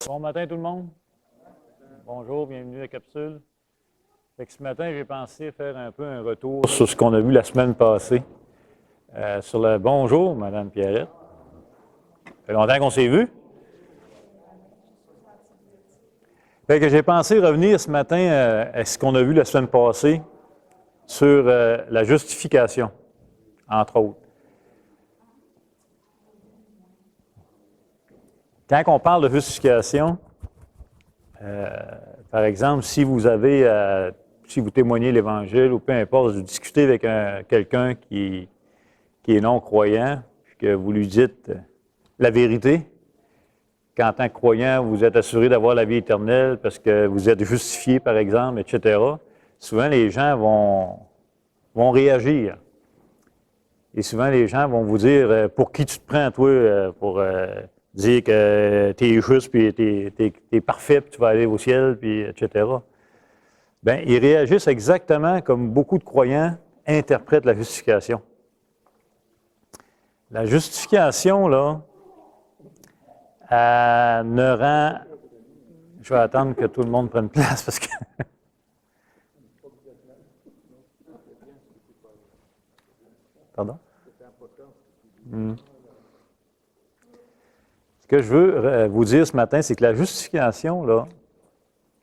Bon matin tout le monde. Bonjour, bienvenue à la capsule. Fait que ce matin, j'ai pensé faire un peu un retour sur ce qu'on a vu la semaine passée. Sur le bonjour, Madame Pierrette. Ça fait longtemps qu'on s'est vu. Fait que j'ai pensé revenir ce matin à ce qu'on a vu la semaine passée sur la justification, entre autres. Quand on parle de justification, par exemple, si vous témoignez l'Évangile ou peu importe, vous discutez avec quelqu'un qui est non-croyant, puis que vous lui dites la vérité, qu'en tant que croyant, vous êtes assuré d'avoir la vie éternelle parce que vous êtes justifié, par exemple, etc., souvent les gens vont réagir. Et souvent les gens vont vous dire pour qui tu te prends, toi, pour dire que tu es juste, puis tu es parfait, puis tu vas aller au ciel, puis etc. Bien, ils réagissent exactement comme beaucoup de croyants interprètent la justification. La justification, là, ne rend... Je vais attendre que tout le monde prenne place parce que... Pardon? Ce que je veux vous dire ce matin, c'est que la justification, là,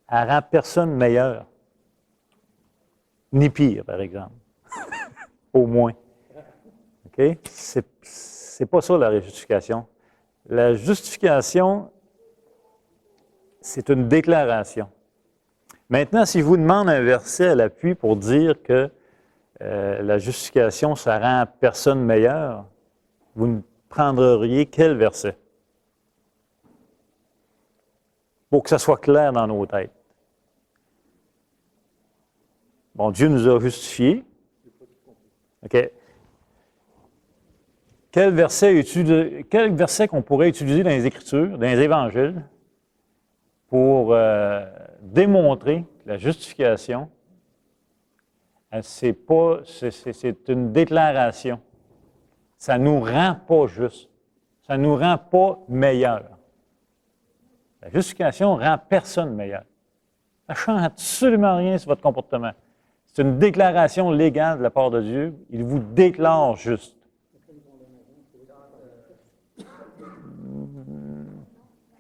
elle rend personne meilleur. Ni pire, par exemple. Au moins. OK? C'est pas ça la justification. La justification, c'est une déclaration. Maintenant, si je vous demande un verset à l'appui pour dire que la justification, ça rend personne meilleur, vous ne prendriez quel verset? Pour que ça soit clair dans nos têtes. Bon, Dieu nous a justifiés. OK. Quel verset qu'on pourrait utiliser dans les Écritures, dans les Évangiles, pour démontrer que la justification, c'est une déclaration. Ça ne nous rend pas juste. Ça ne nous rend pas meilleur. La justification ne rend personne meilleur. Ça ne change absolument rien sur votre comportement. C'est une déclaration légale de la part de Dieu. Il vous déclare juste.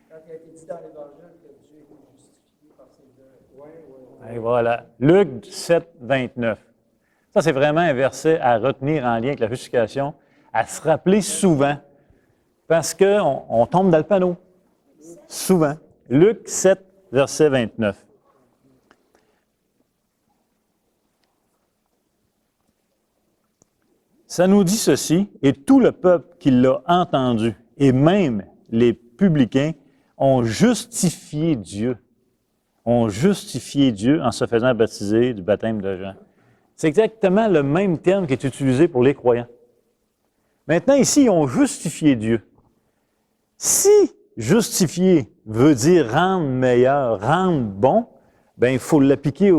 Quand il a été dit dans l'Évangile que Dieu est justifié par ses œuvres. Et voilà. Luc 7, 29. Ça, c'est vraiment un verset à retenir en lien avec la justification, à se rappeler souvent, parce qu'on tombe dans le panneau. Souvent. Luc 7, verset 29. Ça nous dit ceci, et tout le peuple qui l'a entendu, et même les publicains, ont justifié Dieu. Ont justifié Dieu en se faisant baptiser du baptême de Jean. C'est exactement le même terme qui est utilisé pour les croyants. Maintenant, ici, ils ont justifié Dieu. Si justifier veut dire rendre meilleur, rendre bon, bien, il faut l'appliquer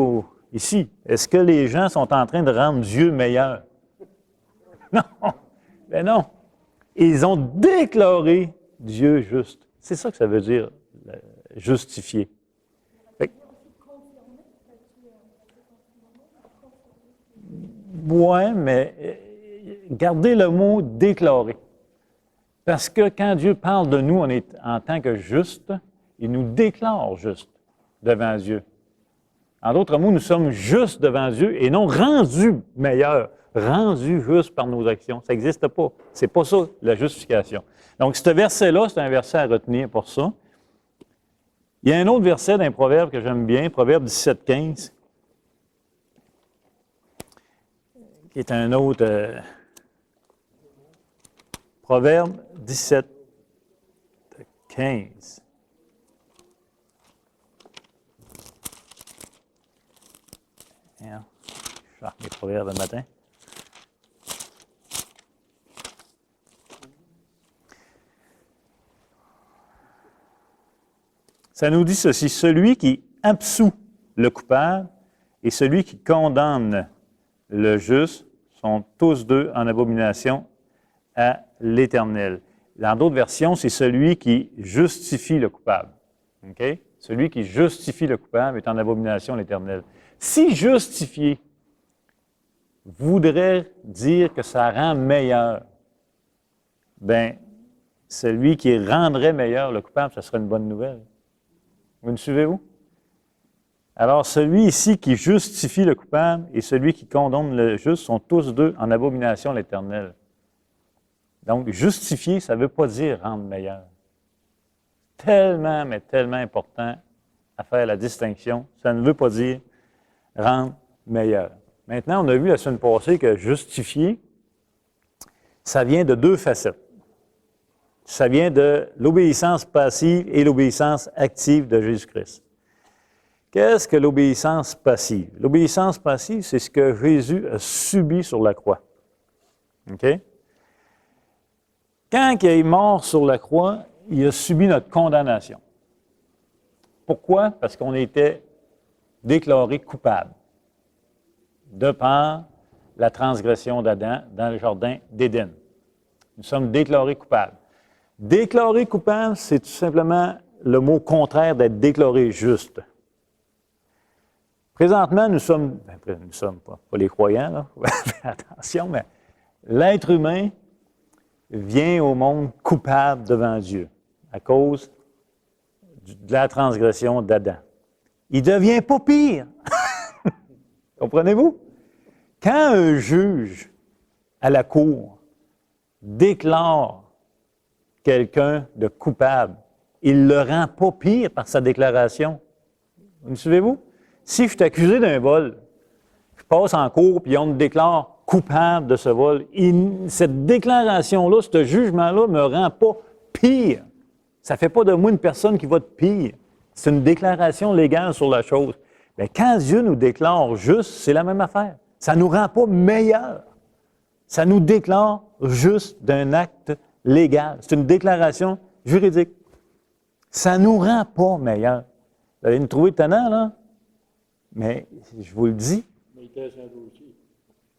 ici. Est-ce que les gens sont en train de rendre Dieu meilleur? Non, ben non. Ils ont déclaré Dieu juste. C'est ça que ça veut dire, justifier. Oui, mais gardez le mot déclarer. Parce que quand Dieu parle de nous en tant que juste, il nous déclare juste devant Dieu. En d'autres mots, nous sommes justes devant Dieu et non rendus meilleurs, rendus justes par nos actions. Ça n'existe pas. C'est pas ça, la justification. Donc, ce verset-là, c'est un verset à retenir pour ça. Il y a un autre verset d'un proverbe que j'aime bien, Proverbe 17, 15, qui est un autre Proverbe 17, 15. Je cherche mes proverbes le matin. Ça nous dit ceci, celui qui absout le coupable et celui qui condamne le juste sont tous deux en abomination à l'Éternel. Dans d'autres versions, c'est celui qui justifie le coupable. OK? Celui qui justifie le coupable est en abomination à l'Éternel. Si justifier voudrait dire que ça rend meilleur, bien, celui qui rendrait meilleur le coupable, ça serait une bonne nouvelle. Vous me suivez-vous? Alors, celui ici qui justifie le coupable et celui qui condamne le juste sont tous deux en abomination à l'Éternel. Donc, justifier, ça ne veut pas dire rendre meilleur. Tellement, mais tellement important à faire la distinction. Ça ne veut pas dire rendre meilleur. Maintenant, on a vu la semaine passée que justifier, ça vient de deux facettes. Ça vient de l'obéissance passive et l'obéissance active de Jésus-Christ. Qu'est-ce que l'obéissance passive? L'obéissance passive, c'est ce que Jésus a subi sur la croix. OK? Quand il est mort sur la croix, il a subi notre condamnation. Pourquoi? Parce qu'on était déclaré coupable de par la transgression d'Adam dans le jardin d'Éden. Nous sommes déclarés coupables. Déclaré coupable, c'est tout simplement le mot contraire d'être déclaré juste. Présentement, nous sommes pas les croyants, là, attention, mais l'être humain vient au monde coupable devant Dieu à cause de la transgression d'Adam. Il ne devient pas pire. Comprenez-vous? Quand un juge à la cour déclare quelqu'un de coupable, il ne le rend pas pire par sa déclaration. Vous me suivez-vous? Si je suis accusé d'un vol, je passe en cour et on me déclare coupable de ce vol, cette déclaration-là, ce jugement-là ne me rend pas pire. Ça ne fait pas de moi une personne qui va de pire. C'est une déclaration légale sur la chose. Mais quand Dieu nous déclare juste, c'est la même affaire. Ça ne nous rend pas meilleur. Ça nous déclare juste d'un acte légal. C'est une déclaration juridique. Ça ne nous rend pas meilleur. Vous allez nous trouver étonnant, là? Mais je vous le dis. Mais il teste un dossier.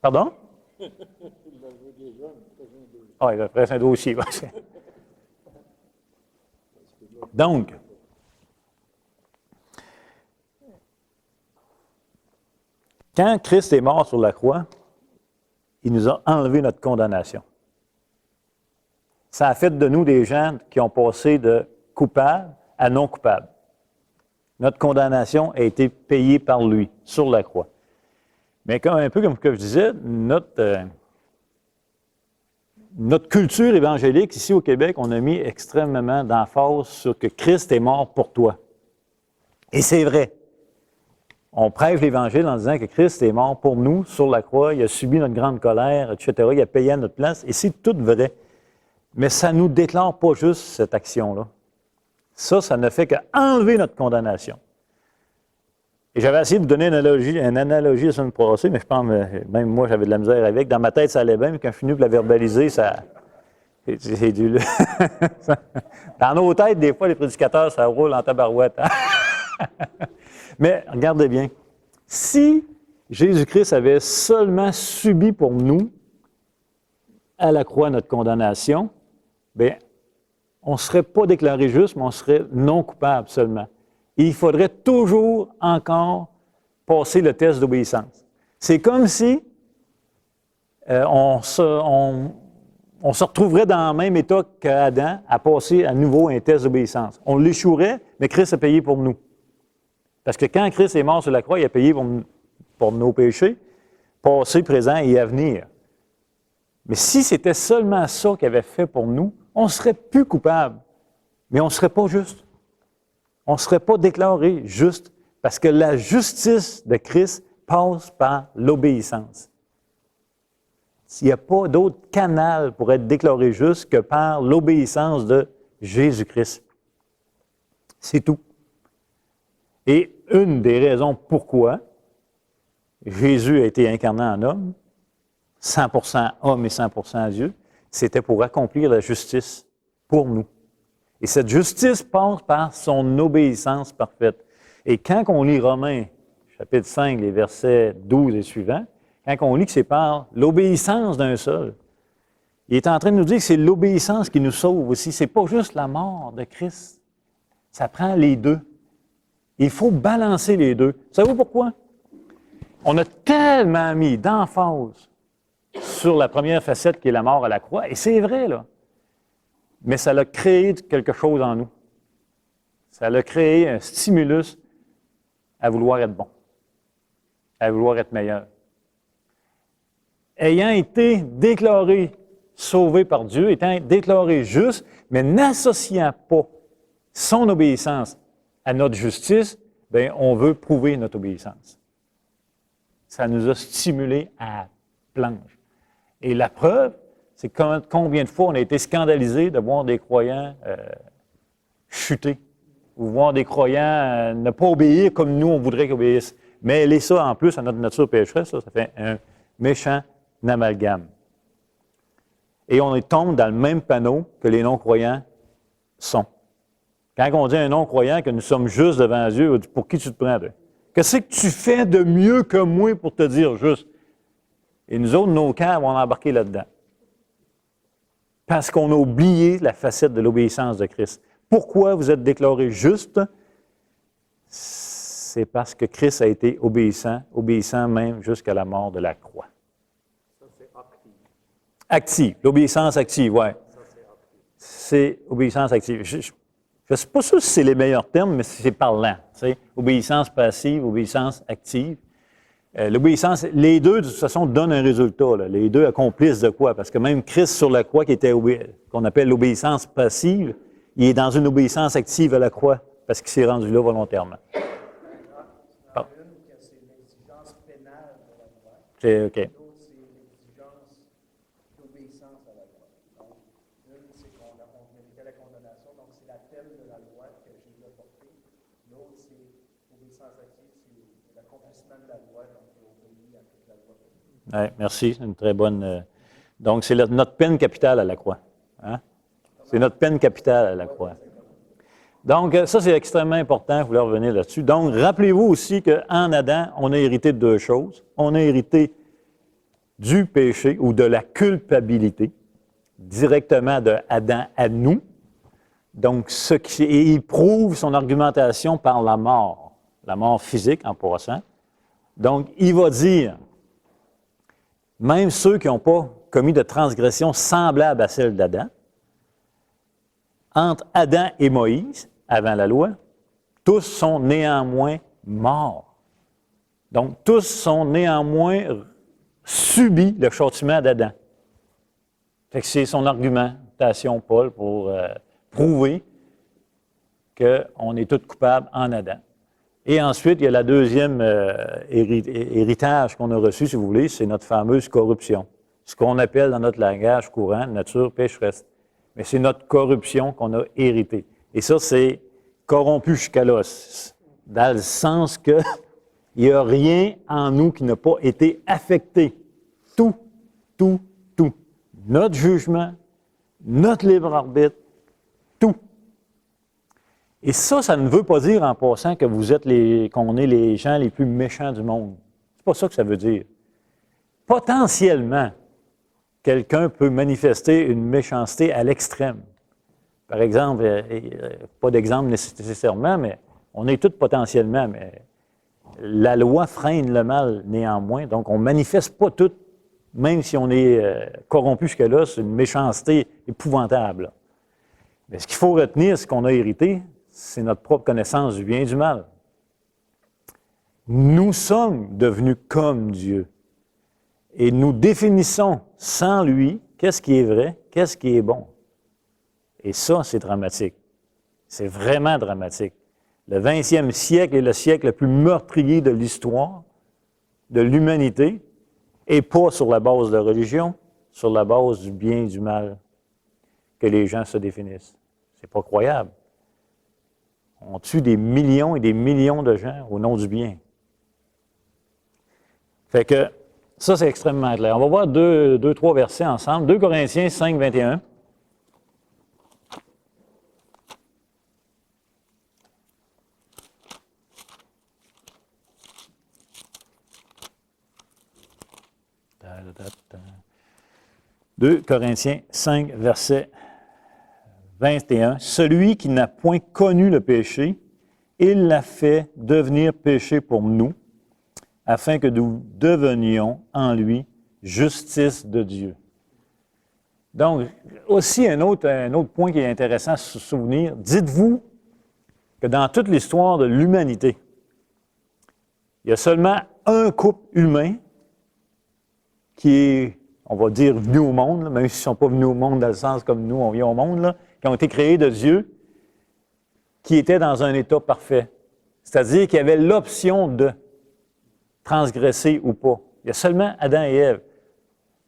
Pardon? Il l'a vu déjà, il teste un dossier. Ah, il va presser un dossier. Donc, quand Christ est mort sur la croix, il nous a enlevé notre condamnation. Ça a fait de nous des gens qui ont passé de coupables à non coupables. Notre condamnation a été payée par lui, sur la croix. Mais un peu comme je disais, notre culture évangélique, ici au Québec, on a mis extrêmement d'emphase sur que Christ est mort pour toi. Et c'est vrai. On prêche l'Évangile en disant que Christ est mort pour nous sur la croix, il a subi notre grande colère, etc., il a payé à notre place, et c'est tout vrai. Mais ça ne nous déclare pas juste cette action-là. Ça ne fait qu'enlever notre condamnation. Et j'avais essayé de vous donner une analogie la semaine passée, mais je pense que même moi, j'avais de la misère avec. Dans ma tête, ça allait bien, mais quand je suis venu pour la verbaliser, ça... C'est du... Dans nos têtes, des fois, les prédicateurs, ça roule en tabarouette. Hein? Mais regardez bien, si Jésus-Christ avait seulement subi pour nous, à la croix, notre condamnation, bien, on ne serait pas déclaré juste, mais on serait non coupable seulement. Et il faudrait toujours encore passer le test d'obéissance. C'est comme si on se retrouverait dans le même état qu'Adam à passer à nouveau un test d'obéissance. On l'échouerait, mais Christ a payé pour nous. Parce que quand Christ est mort sur la croix, il a payé pour nos péchés, passé, présent et à venir. Mais si c'était seulement ça qu'il avait fait pour nous, on ne serait plus coupable, mais on ne serait pas juste. On ne serait pas déclaré juste, parce que la justice de Christ passe par l'obéissance. Il n'y a pas d'autre canal pour être déclaré juste que par l'obéissance de Jésus-Christ. C'est tout. Et une des raisons pourquoi Jésus a été incarné en homme, 100% homme et 100% Dieu, c'était pour accomplir la justice pour nous. Et cette justice passe par son obéissance parfaite. Et quand on lit Romains, chapitre 5, les versets 12 et suivants, quand on lit que c'est par l'obéissance d'un seul, il est en train de nous dire que c'est l'obéissance qui nous sauve aussi. Ce n'est pas juste la mort de Christ. Ça prend les deux. Il faut balancer les deux. Savez-vous pourquoi? On a tellement mis d'emphase sur la première facette qui est la mort à la croix, et c'est vrai, là. Mais ça a créé quelque chose en nous. Ça a créé un stimulus à vouloir être bon, à vouloir être meilleur. Ayant été déclaré sauvé par Dieu, étant déclaré juste, mais n'associant pas son obéissance à notre justice, bien, on veut prouver notre obéissance. Ça nous a stimulés à planche. Et la preuve, c'est combien de fois on a été scandalisés de voir des croyants chuter, ou voir des croyants ne pas obéir comme nous, on voudrait qu'ils obéissent. Mais ça, en plus, à notre nature pécheresse, ça fait un méchant amalgame. Et on tombe dans le même panneau que les non-croyants sont. Quand on dit à un non-croyant que nous sommes justes devant Dieu, on dit, pour qui tu te prends? Qu'est-ce que tu fais de mieux que moi pour te dire juste? Et nous autres, nos cœurs vont embarquer là-dedans. Parce qu'on a oublié la facette de l'obéissance de Christ. Pourquoi vous êtes déclaré juste? C'est parce que Christ a été obéissant même jusqu'à la mort de la croix. Ça, c'est actif. Active, l'obéissance active, oui. C'est obéissance active. Je ne suis pas sûr si c'est les meilleurs termes, mais c'est parlant. T'sais. Obéissance passive, obéissance active. L'obéissance, les deux, de toute façon, donnent un résultat. Là. Les deux accomplissent de quoi? Parce que même Christ sur la croix, qu'on appelle l'obéissance passive, il est dans une obéissance active à la croix, parce qu'il s'est rendu là volontairement. Il y en a une que c'est l'exigence pénale de la loi. C'est OK. L'autre, c'est l'exigence d'obéissance à la loi. Donc, une, c'est qu'on méritait la condamnation, donc c'est la peine de la loi que Jésus a portée. L'autre, c'est obéissance active, c'est l'accomplissement de la loi, donc obéir à toute la loi. Ouais, merci, c'est une très bonne. Donc, c'est notre peine capitale à la croix. Hein? C'est notre peine capitale à la croix. Donc, ça, c'est extrêmement important, je voulais revenir là-dessus. Donc, rappelez-vous aussi qu'en Adam, on a hérité de deux choses. On a hérité du péché ou de la culpabilité, directement de Adam à nous. Donc, et il prouve son argumentation par la mort physique en passant. Donc, il va dire, même ceux qui n'ont pas commis de transgression semblable à celle d'Adam, entre Adam et Moïse, avant la loi, tous sont néanmoins morts. Donc, tous sont néanmoins subi le châtiment d'Adam. Fait que c'est son argumentation, Paul, pour prouver qu'on est tous coupables en Adam. Et ensuite, il y a la deuxième héritage qu'on a reçu, si vous voulez, c'est notre fameuse corruption. Ce qu'on appelle dans notre langage courant, nature pécheresse. Mais c'est notre corruption qu'on a héritée. Et ça, c'est corrompu jusqu'à l'os, dans le sens qu'il n'y a rien en nous qui n'a pas été affecté. Tout. Notre jugement, notre libre arbitre, tout. Et ça ne veut pas dire en passant que qu'on est les gens les plus méchants du monde. C'est pas ça que ça veut dire. Potentiellement, quelqu'un peut manifester une méchanceté à l'extrême. Par exemple, pas d'exemple nécessairement, mais on est tous potentiellement, mais la loi freine le mal néanmoins, donc on ne manifeste pas tout, même si on est corrompu jusqu'à là, c'est une méchanceté épouvantable. Mais ce qu'il faut retenir, ce qu'on a hérité, c'est notre propre connaissance du bien et du mal. Nous sommes devenus comme Dieu. Et nous définissons sans lui qu'est-ce qui est vrai, qu'est-ce qui est bon. Et ça, c'est dramatique. C'est vraiment dramatique. Le 20e siècle est le siècle le plus meurtrier de l'histoire, de l'humanité, et pas sur la base de la religion, sur la base du bien et du mal que les gens se définissent. C'est pas croyable. On tue des millions et des millions de gens au nom du bien. Fait que ça, c'est extrêmement clair. On va voir deux, trois versets ensemble. 2 Corinthiens 5, 21. « 2 Corinthiens 5, verset 21, « Celui qui n'a point connu le péché, il l'a fait devenir péché pour nous, afin que nous devenions en lui justice de Dieu. » Donc, aussi un autre point qui est intéressant à se souvenir, dites-vous que dans toute l'histoire de l'humanité, il y a seulement un couple humain qui est, on va dire, venu au monde, là, même s'ils ne sont pas venus au monde dans le sens comme nous, on vient au monde, là, qui ont été créés de Dieu, qui étaient dans un état parfait. C'est-à-dire qu'il y avait l'option de transgresser ou pas. Il y a seulement Adam et Ève.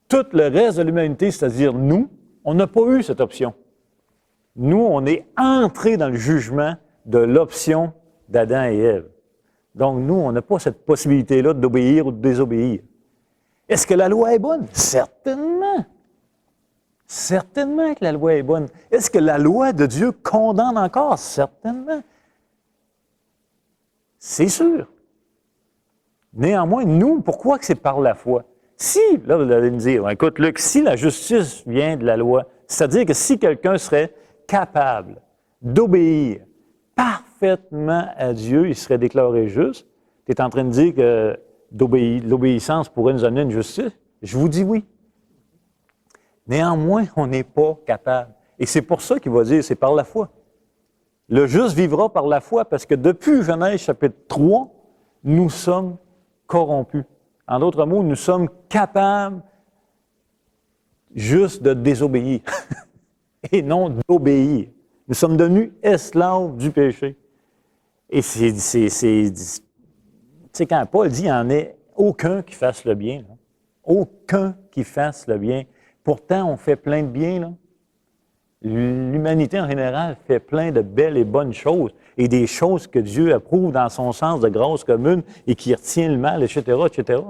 Tout le reste de l'humanité, c'est-à-dire nous, on n'a pas eu cette option. Nous, on est entrés dans le jugement de l'option d'Adam et Ève. Donc, nous, on n'a pas cette possibilité-là d'obéir ou de désobéir. Est-ce que la loi est bonne? Certainement. Certainement que la loi est bonne. Est-ce que la loi de Dieu condamne encore? Certainement. C'est sûr. Néanmoins, nous, pourquoi que c'est par la foi? Si, là, vous allez me dire, écoute, Luc, si la justice vient de la loi, c'est-à-dire que si quelqu'un serait capable d'obéir parfaitement à Dieu, il serait déclaré juste, tu es en train de dire que l'obéissance pourrait nous amener une justice? Je vous dis oui. Néanmoins, on n'est pas capable. Et c'est pour ça qu'il va dire, c'est par la foi. Le juste vivra par la foi, parce que depuis Genèse chapitre 3, nous sommes corrompus. En d'autres mots, nous sommes capables juste de désobéir et non d'obéir. Nous sommes devenus esclaves du péché. Et c'est quand Paul dit, il n'y en a aucun qui fasse le bien. Là. Aucun qui fasse le bien. Pourtant, on fait plein de bien. Là. L'humanité en général fait plein de belles et bonnes choses et des choses que Dieu approuve dans son sens de grâce commune et qui retient le mal, etc., etc.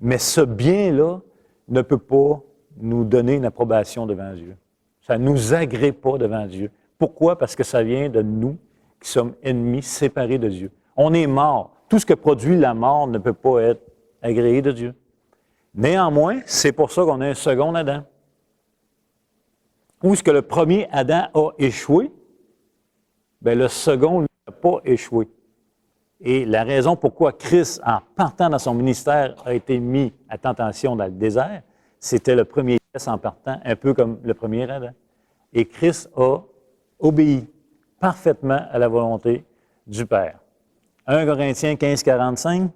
Mais ce bien-là ne peut pas nous donner une approbation devant Dieu. Ça ne nous agrée pas devant Dieu. Pourquoi? Parce que ça vient de nous qui sommes ennemis, séparés de Dieu. On est mort. Tout ce que produit la mort ne peut pas être agréé de Dieu. Néanmoins, c'est pour ça qu'on a un second Adam. Où est-ce que le premier Adam a échoué? Bien, le second, lui, n'a pas échoué. Et la raison pourquoi Christ, en partant dans son ministère, a été mis à tentation dans le désert, c'était le premier test en partant, un peu comme le premier Adam. Et Christ a obéi parfaitement à la volonté du Père. 1 Corinthiens 15, 45.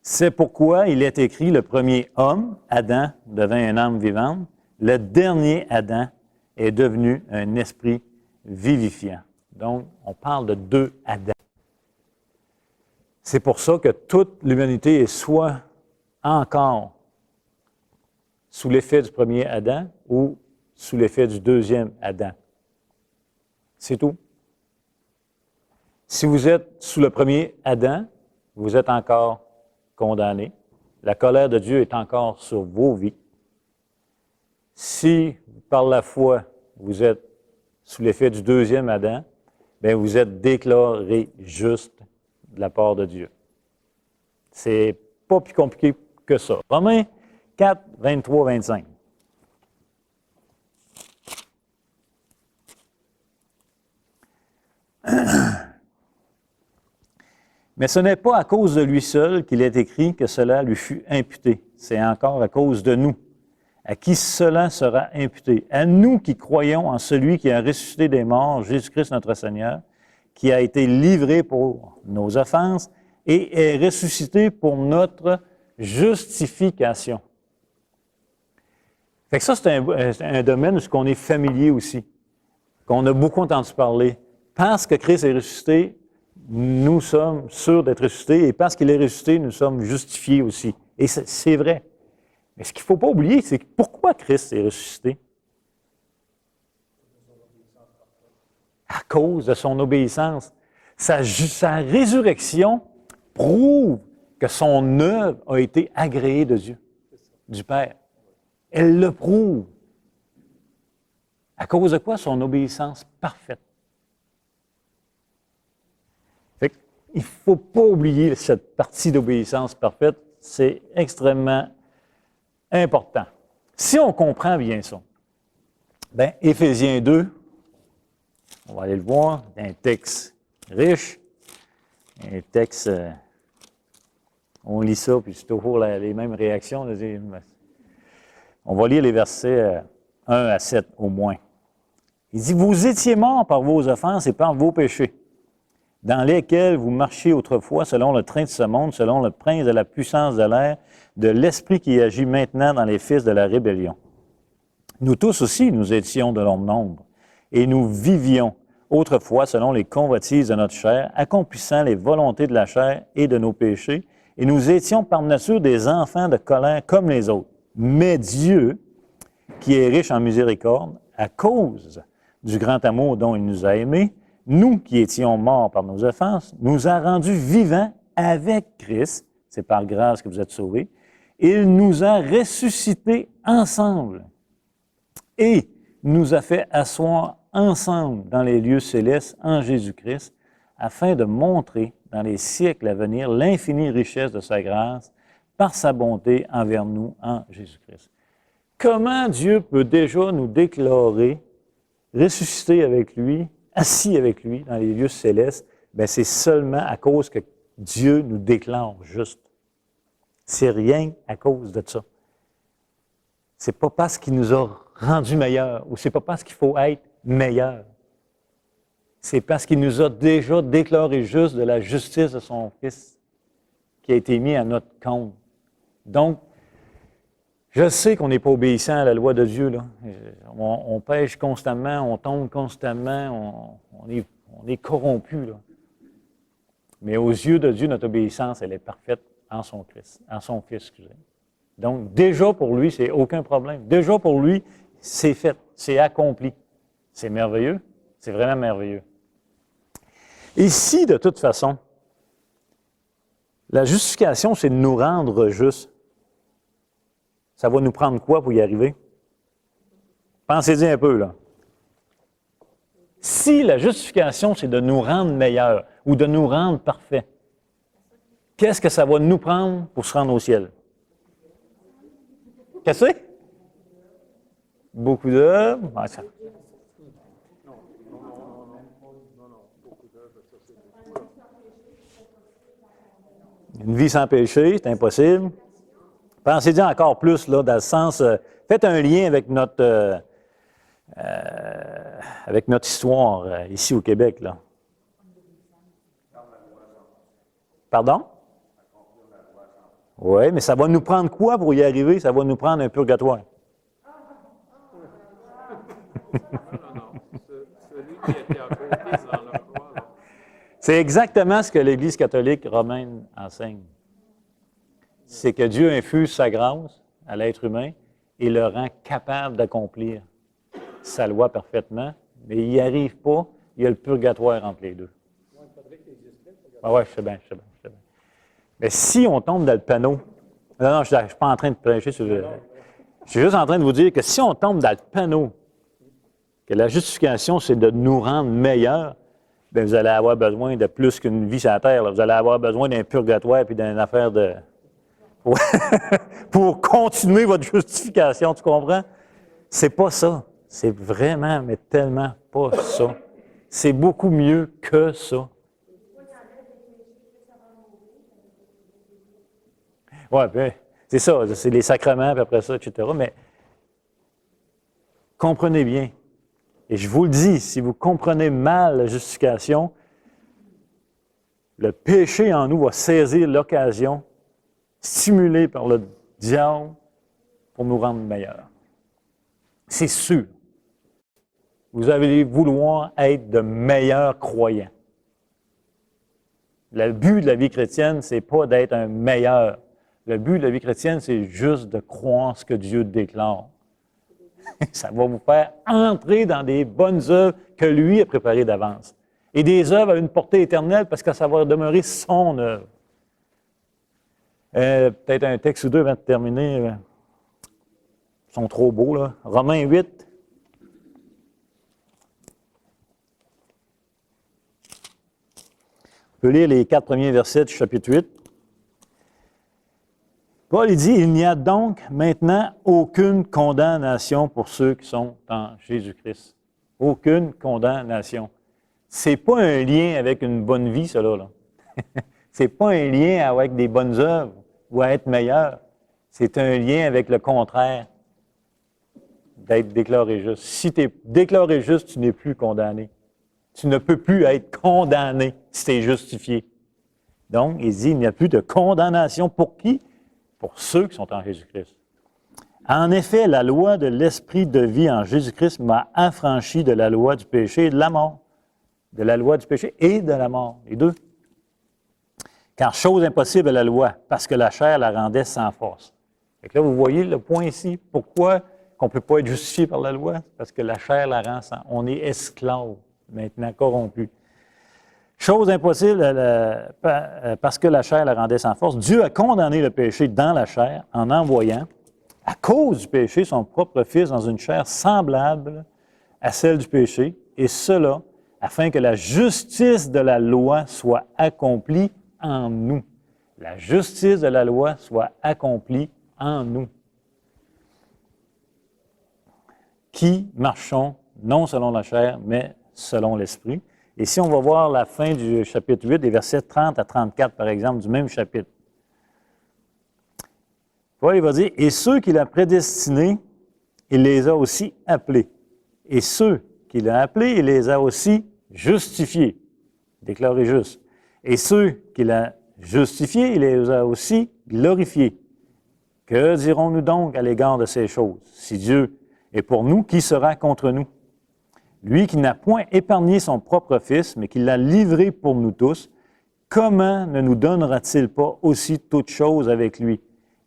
C'est pourquoi il est écrit, le premier homme, Adam, devint une âme vivante. Le dernier Adam est devenu un esprit vivifiant. Donc, on parle de deux Adams. C'est pour ça que toute l'humanité est soit encore sous l'effet du premier Adam ou sous l'effet du deuxième Adam. C'est tout. Si vous êtes sous le premier Adam, vous êtes encore condamné. La colère de Dieu est encore sur vos vies. Si, par la foi, vous êtes sous l'effet du deuxième Adam, bien, vous êtes déclaré juste de la part de Dieu. C'est pas plus compliqué que ça. Romains 4, 23, 25. Mais ce n'est pas à cause de lui seul qu'il est écrit que cela lui fut imputé. C'est encore à cause de nous, à qui cela sera imputé. À nous qui croyons en celui qui a ressuscité des morts, Jésus-Christ notre Seigneur, qui a été livré pour nos offenses et est ressuscité pour notre justification. Fait que ça, c'est un domaine où on est familier aussi, qu'on a beaucoup entendu parler. Parce que Christ est ressuscité, nous sommes sûrs d'être ressuscités, et parce qu'il est ressuscité, nous sommes justifiés aussi. Et c'est vrai. Mais ce qu'il ne faut pas oublier, c'est pourquoi Christ est ressuscité? À cause de son obéissance. Sa résurrection prouve que son œuvre a été agréée de Dieu, du Père. Elle le prouve. À cause de quoi? Son obéissance parfaite. il ne faut pas oublier cette partie d'obéissance parfaite. C'est extrêmement important. Si on comprend bien ça, bien, Éphésiens 2, on va aller le voir, un texte riche, un texte, on lit ça, puis c'est toujours les mêmes réactions. On va lire les versets 1 à 7 au moins. Il dit, « Vous étiez morts par vos offenses et par vos péchés, dans lesquels vous marchiez autrefois selon le train de ce monde, selon le prince de la puissance de l'air, de l'esprit qui agit maintenant dans les fils de la rébellion. Nous tous aussi, nous étions de leur nombre, et nous vivions autrefois selon les convoitises de notre chair, accomplissant les volontés de la chair et de nos péchés, et nous étions par nature des enfants de colère comme les autres. Mais Dieu, qui est riche en miséricorde, à cause du grand amour dont il nous a aimés, nous qui étions morts par nos offenses, nous a rendus vivants avec Christ, c'est par grâce que vous êtes sauvés, il nous a ressuscités ensemble et nous a fait asseoir ensemble dans les lieux célestes en Jésus-Christ, afin de montrer dans les siècles à venir l'infinie richesse de sa grâce par sa bonté envers nous en Jésus-Christ. Comment Dieu peut déjà nous déclarer ressuscités avec lui, assis avec lui dans les lieux célestes? Bien, c'est seulement à cause que Dieu nous déclare juste. C'est rien à cause de ça. C'est pas parce qu'il nous a rendus meilleurs, ou c'est pas parce qu'il faut être meilleur. C'est parce qu'il nous a déjà déclaré juste de la justice de son Fils qui a été mis à notre compte. Donc, je sais qu'on n'est pas obéissant à la loi de Dieu, là. On pêche constamment, on tombe constamment, on est corrompu, là. Mais aux yeux de Dieu, notre obéissance, elle est parfaite en son Christ, en son Fils, excusez. Donc, déjà pour lui, c'est aucun problème. Déjà pour lui, c'est fait, c'est accompli. C'est merveilleux, c'est vraiment merveilleux. Et si, de toute façon, la justification, c'est de nous rendre justes, ça va nous prendre quoi pour y arriver? Pensez-y un peu, là. Si la justification, c'est de nous rendre meilleurs ou de nous rendre parfaits, qu'est-ce que ça va nous prendre pour se rendre au ciel? Qu'est-ce que c'est? Beaucoup d'œuvres. Ah, ça... Une vie sans péché, c'est impossible. Pensez-y encore plus, là, dans le sens, faites un lien avec notre histoire ici au Québec, là. Pardon? Oui, mais ça va nous prendre quoi pour y arriver? Ça va nous prendre un purgatoire. C'est exactement ce que l'Église catholique romaine enseigne. C'est que Dieu infuse sa grâce à l'être humain et le rend capable d'accomplir sa loi parfaitement, mais il n'y arrive pas, il y a le purgatoire entre les deux. Ah ouais, je sais bien. Mais si on tombe dans le panneau, non, je ne suis pas en train de prêcher sur le... Je suis juste en train de vous dire que si on tombe dans le panneau, que la justification, c'est de nous rendre meilleurs, bien, vous allez avoir besoin de plus qu'une vie sur la terre. Là. Vous allez avoir besoin d'un purgatoire et d'une affaire de... pour continuer votre justification, tu comprends? C'est pas ça. C'est vraiment, mais tellement pas ça. C'est beaucoup mieux que ça. Oui, bien, c'est ça. C'est les sacrements, puis après ça, etc. Mais comprenez bien. Et je vous le dis, si vous comprenez mal la justification, le péché en nous va saisir l'occasion, stimulé par le diable, pour nous rendre meilleurs. C'est sûr. Vous allez vouloir être de meilleurs croyants. Le but de la vie chrétienne, ce n'est pas d'être un meilleur. Le but de la vie chrétienne, c'est juste de croire ce que Dieu déclare. Ça va vous faire entrer dans des bonnes œuvres que lui a préparées d'avance. Et des œuvres à une portée éternelle parce que ça va demeurer son œuvre. Peut-être un texte ou deux avant de terminer. Ils sont trop beaux, là. Romains 8. On peut lire les 4 premiers versets du chapitre 8. Paul il dit, il n'y a donc maintenant aucune condamnation pour ceux qui sont en Jésus-Christ. Aucune condamnation. C'est pas un lien avec une bonne vie, cela, là. C'est pas un lien avec des bonnes œuvres ou à être meilleur. C'est un lien avec le contraire d'être déclaré juste. Si tu es déclaré juste, tu n'es plus condamné. Tu ne peux plus être condamné si tu es justifié. Donc, il dit, il n'y a plus de condamnation pour qui? Pour ceux qui sont en Jésus-Christ. En effet, la loi de l'esprit de vie en Jésus-Christ m'a affranchi de la loi du péché et de la mort. De la loi du péché et de la mort, les deux. Car chose impossible à la loi, parce que la chair la rendait sans force. Fait que là, vous voyez le point ici. Pourquoi qu'on ne peut pas être justifié par la loi? Parce que la chair la rend sans. On est esclave, maintenant corrompu. Chose impossible, parce que la chair la rendait sans force. Dieu a condamné le péché dans la chair en envoyant, à cause du péché, son propre Fils dans une chair semblable à celle du péché, et cela afin que la justice de la loi soit accomplie en nous. La justice de la loi soit accomplie en nous. Qui marchons non selon la chair, mais selon l'esprit. Et si on va voir la fin du chapitre 8, des versets 30 à 34, par exemple, du même chapitre. Paul, il va dire, « Et ceux qu'il a prédestinés, il les a aussi appelés. Et ceux qu'il a appelés, il les a aussi justifiés. » Déclarés justes. « Et ceux qu'il a justifiés, il les a aussi glorifiés. » Que dirons-nous donc à l'égard de ces choses? Si Dieu est pour nous, qui sera contre nous? Lui qui n'a point épargné son propre Fils, mais qui l'a livré pour nous tous, comment ne nous donnera-t-il pas aussi toutes choses avec lui?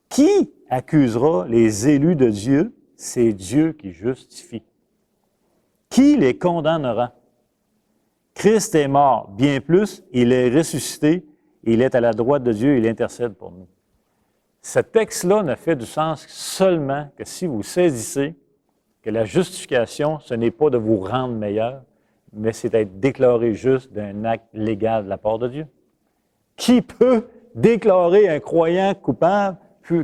Qui accusera les élus de Dieu? C'est Dieu qui justifie. Qui les condamnera? Christ est mort, bien plus, il est ressuscité, il est à la droite de Dieu, il intercède pour nous. Ce texte-là ne fait du sens seulement que si vous saisissez que la justification, ce n'est pas de vous rendre meilleur, mais c'est d'être déclaré juste d'un acte légal de la part de Dieu. Qui peut déclarer un croyant coupable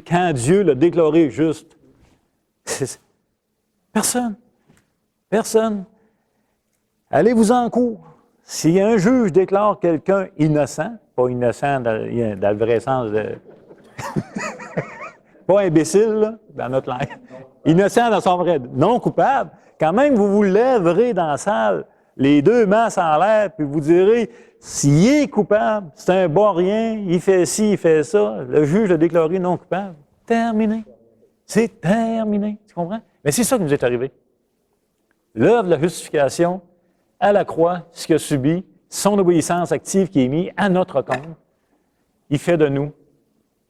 quand Dieu l'a déclaré juste? Personne. Personne. Allez-vous en cours. Si un juge déclare quelqu'un innocent, pas innocent dans le vrai sens de... pas imbécile, là, dans notre langue, innocent dans son vrai, non coupable, quand même, vous vous lèverez dans la salle, les deux mains en l'air, puis vous direz, s'il est coupable, c'est un bon rien, il fait ci, il fait ça, le juge l'a déclaré non coupable. Terminé. C'est terminé. Tu comprends? Mais c'est ça qui nous est arrivé. L'œuvre de la justification, à la croix, ce qu'il a subi, son obéissance active qui est mise à notre compte, il fait de nous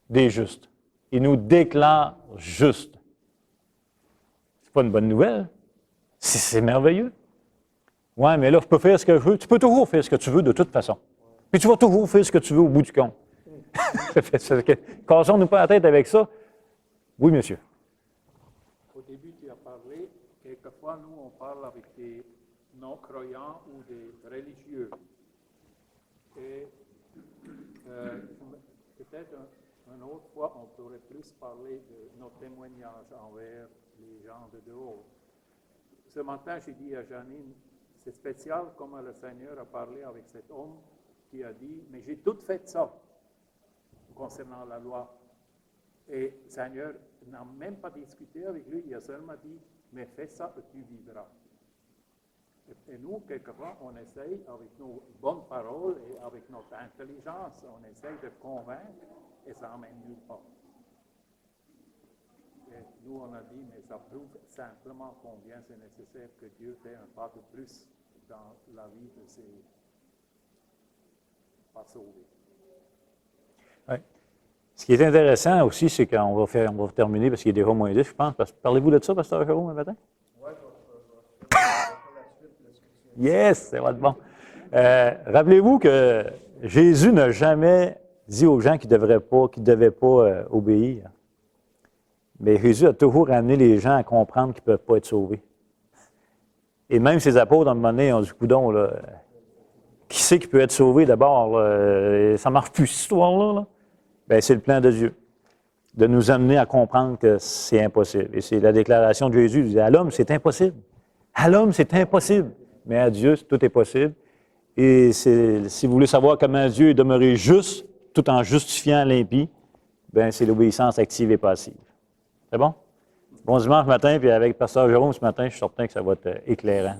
des justes. Il nous déclare justes. C'est pas une bonne nouvelle. C'est merveilleux. Ouais, mais là, je peux faire ce que je veux. Tu peux toujours faire ce que tu veux de toute façon. Puis tu vas toujours faire ce que tu veux au bout du compte. Cassons-nous pas la tête avec ça. Oui, monsieur. Au début, tu as parlé, quelquefois, nous, on parle avec des non-croyants ou des religieux. Et peut-être une autre fois, on pourrait plus parler de nos témoignages envers les gens de dehors. Ce matin, j'ai dit à Janine, c'est spécial comment le Seigneur a parlé avec cet homme qui a dit, mais j'ai tout fait ça concernant la loi. Et le Seigneur n'a même pas discuté avec lui, il a seulement dit, mais fais ça et tu vivras. Et nous, quelquefois, on essaye avec nos bonnes paroles et avec notre intelligence, on essaye de convaincre et ça n'emmène nulle part. Et nous, on a dit, mais ça prouve simplement combien c'est nécessaire que Dieu fait un pas de plus dans la vie de ces pas sauvés. Oui. Ce qui est intéressant aussi, c'est qu'on va terminer, parce qu'il est déjà moins 10, je pense. Parlez-vous de ça, Pasteur Jérôme, un matin? Oui, je vais la suite de ce que tu as dit. Yes, c'est vrai bon. Rappelez-vous que Jésus n'a jamais dit aux gens qu'ils ne devaient pas obéir. Mais Jésus a toujours amené les gens à comprendre qu'ils ne peuvent pas être sauvés. Et même ses apôtres, à un moment donné, ont dit, coudonc, là, qui c'est qui peut être sauvé d'abord? Ça ne marche plus, cette histoire-là. Là. Bien, c'est le plan de Dieu, de nous amener à comprendre que c'est impossible. Et c'est la déclaration de Jésus, il dit, à l'homme, c'est impossible. À l'homme, c'est impossible. Mais à Dieu, tout est possible. Et si vous voulez savoir comment Dieu est demeuré juste, tout en justifiant l'impie, bien, c'est l'obéissance active et passive. C'est bon? Bon dimanche matin, puis avec le pasteur Jérôme ce matin, je suis certain que ça va être éclairant.